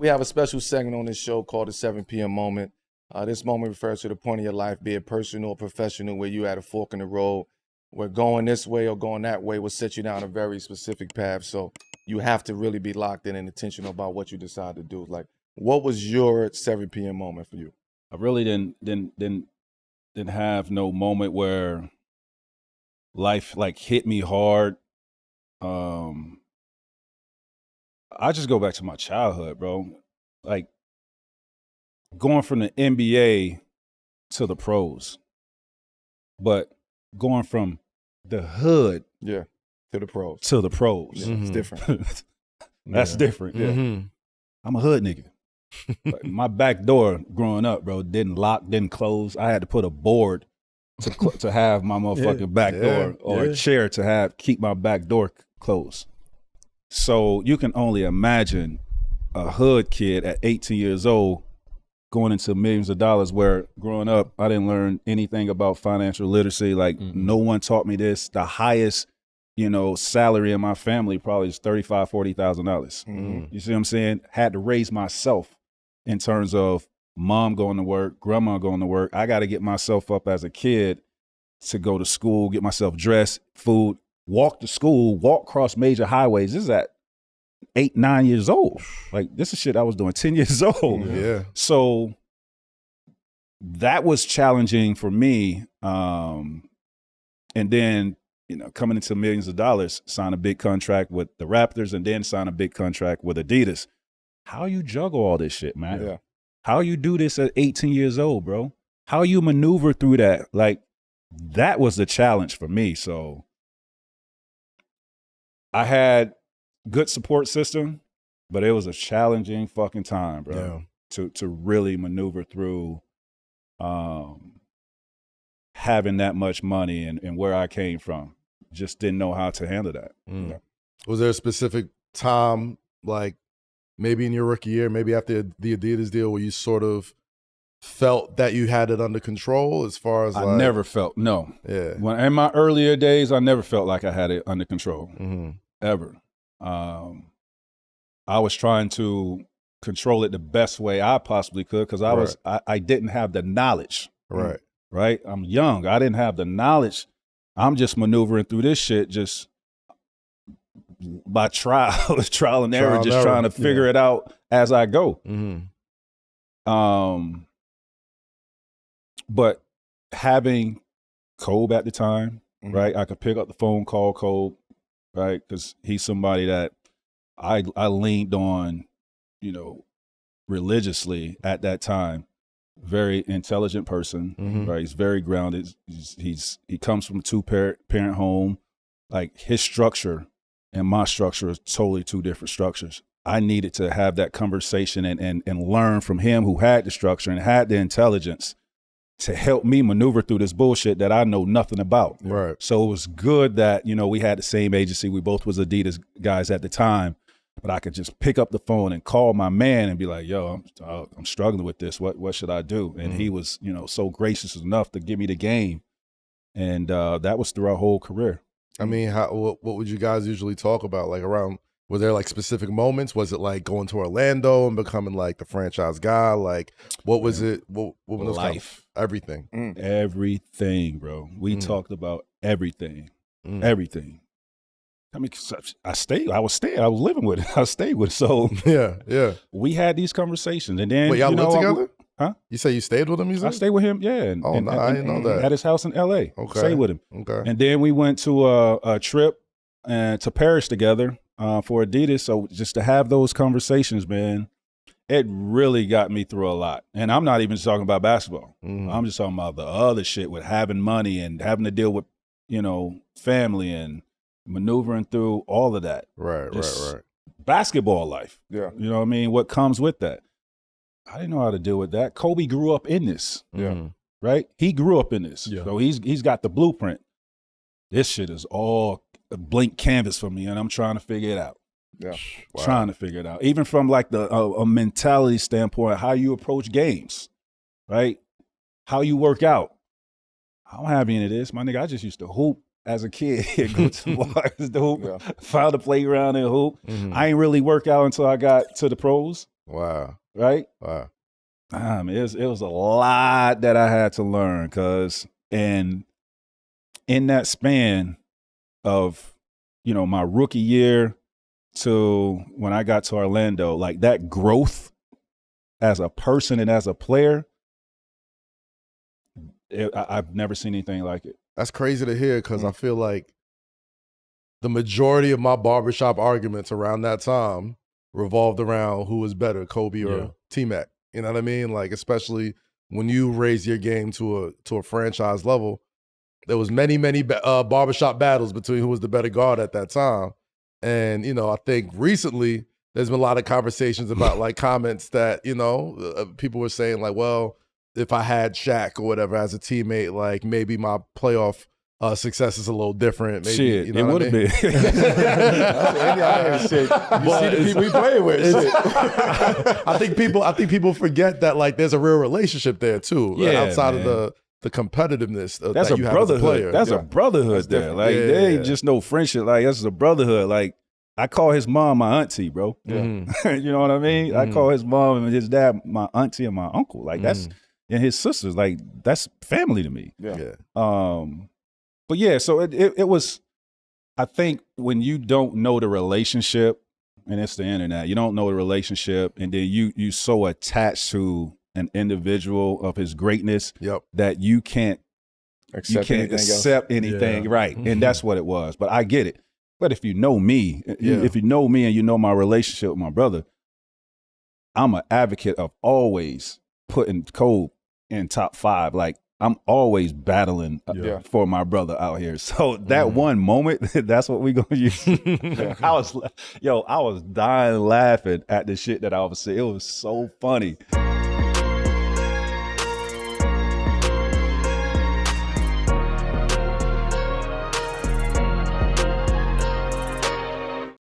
We have a special segment on this show called the 7 p.m. moment. This moment refers to the point of your life, be it personal or professional, where you at a fork in the road, where going this way or going that way will set you down a very specific path. So you have to really be locked in and intentional about what you decide to do. Like, what was your 7 p.m. moment for you? I really didn't have no moment where life like hit me hard. I just go back to my childhood, bro. Like going from the NBA to the pros, but going from the hood, to the pros. Yeah, it's different. That's different. Yeah, I'm a hood nigga. Like, my back door growing up, bro, didn't lock, didn't close. I had to put a board to have my motherfucking back door, or a chair to keep my back door closed. So you can only imagine a hood kid at 18 years old going into millions of dollars, where growing up, I didn't learn anything about financial literacy. Like no one taught me this. The highest, salary in my family probably is $35,000, $40,000. You see what I'm saying? Had to raise myself in terms of mom going to work, grandma going to work. I got to get myself up as a kid to go to school, get myself dressed, food, walk to school, walk across major highways. This is at 8, 9 years old. Like, this is shit I was doing 10 years old. Yeah. So that was challenging for me. And then, coming into millions of dollars, sign a big contract with the Raptors, and then sign a big contract with Adidas. How you juggle all this shit, man? Yeah. How you do this at 18 years old, bro? How you maneuver through that? Like, that was the challenge for me. So I had good support system, but it was a challenging fucking time, bro. Yeah. To really maneuver through having that much money and where I came from. Just didn't know how to handle that. Yeah. Was there a specific time, like maybe in your rookie year, maybe after the Adidas deal, where you sort of felt that you had it under control as far as I never felt, no. Yeah. When in my earlier days, I never felt like I had it under control, ever. I was trying to control it the best way I possibly could, because I didn't have the knowledge. Right? I'm young. I didn't have the knowledge. I'm just maneuvering through this shit just by trial and error, trying to figure it out as I go. But having Kobe at the time, right? I could pick up the phone, call Kobe, right? Because he's somebody that I leaned on, religiously at that time. Very intelligent person, right? He's very grounded. He comes from a two-parent home. Like, his structure and my structure is totally two different structures. I needed to have that conversation and learn from him, who had the structure and had the intelligence to help me maneuver through this bullshit that I know nothing about. Right. So it was good that, we had the same agency. We both was Adidas guys at the time, but I could just pick up the phone and call my man and be like, yo, I'm struggling with this. What should I do? And he was, so gracious enough to give me the game. And that was through our whole career. I mean, what would you guys usually talk about? Like, around, were there like specific moments? Was it like going to Orlando and becoming like the franchise guy? Like, what was it? What was those life? Everything. Everything, bro. We talked about everything. Everything. I mean, I was living with it. I stayed with it. So yeah. We had these conversations, and then y'all lived together? Huh? You say you stayed with him? You said? I stayed with him. Yeah. I didn't know that. At his house in L.A. Okay. Stayed with him. Okay. And then we went to a trip to Paris together for Adidas. So just to have those conversations, man, it really got me through a lot. And I'm not even just talking about basketball. I'm just talking about the other shit with having money and having to deal with, family and maneuvering through all of that. Right. Basketball life. Yeah. You know what I mean? What comes with that. I didn't know how to deal with that. Kobe grew up in this. Yeah. Right? He grew up in this. Yeah. So he's got the blueprint. This shit is all a blank canvas for me, and I'm trying to figure it out. Yeah. Wow. Trying to figure it out. Even from like a mentality standpoint, how you approach games, right? How you work out. I don't have any of this. My nigga, I just used to hoop as a kid. Go to bars to hoop, find a playground and hoop. I ain't really work out until I got to the pros. Wow. right? Wow. It was a lot that I had to learn and in that span of, my rookie year to when I got to Orlando, like that growth as a person and as a player, I've never seen anything like it. That's crazy to hear because I feel like the majority of my barbershop arguments around that time revolved around who was better, Kobe or T-Mac. You know what I mean? Like, especially when you raise your game to a franchise level, there was many barbershop battles between who was the better guard at that time. And, I think recently there's been a lot of conversations about like comments that, people were saying like, well, if I had Shaq or whatever as a teammate, like maybe my playoff success is a little different. Maybe, Shit, you know it what would I have mean? been. You see the people we play with. Shit. I think people forget that like there's a real relationship there too. Outside of the competitiveness that's that a you have brotherhood. as a player. That's a brotherhood That's there. different. Like there ain't just no friendship. Like that's a brotherhood. Like I call his mom my auntie, bro. You know what I mean? I call his mom and his dad my auntie and my uncle. Like that's and his sisters. Like that's family to me. But yeah, so it was. I think when you don't know the relationship, and it's the internet, you don't know the relationship, and then you so attached to an individual of his greatness that you can't accept anything, right? And that's what it was. But I get it. But if you know me, if you know me and you know my relationship with my brother, I'm an advocate of always putting Kobe in top 5. Like I'm always battling for my brother out here. So that one moment, that's what we gonna use. I was dying laughing at the shit that I was saying. It was so funny.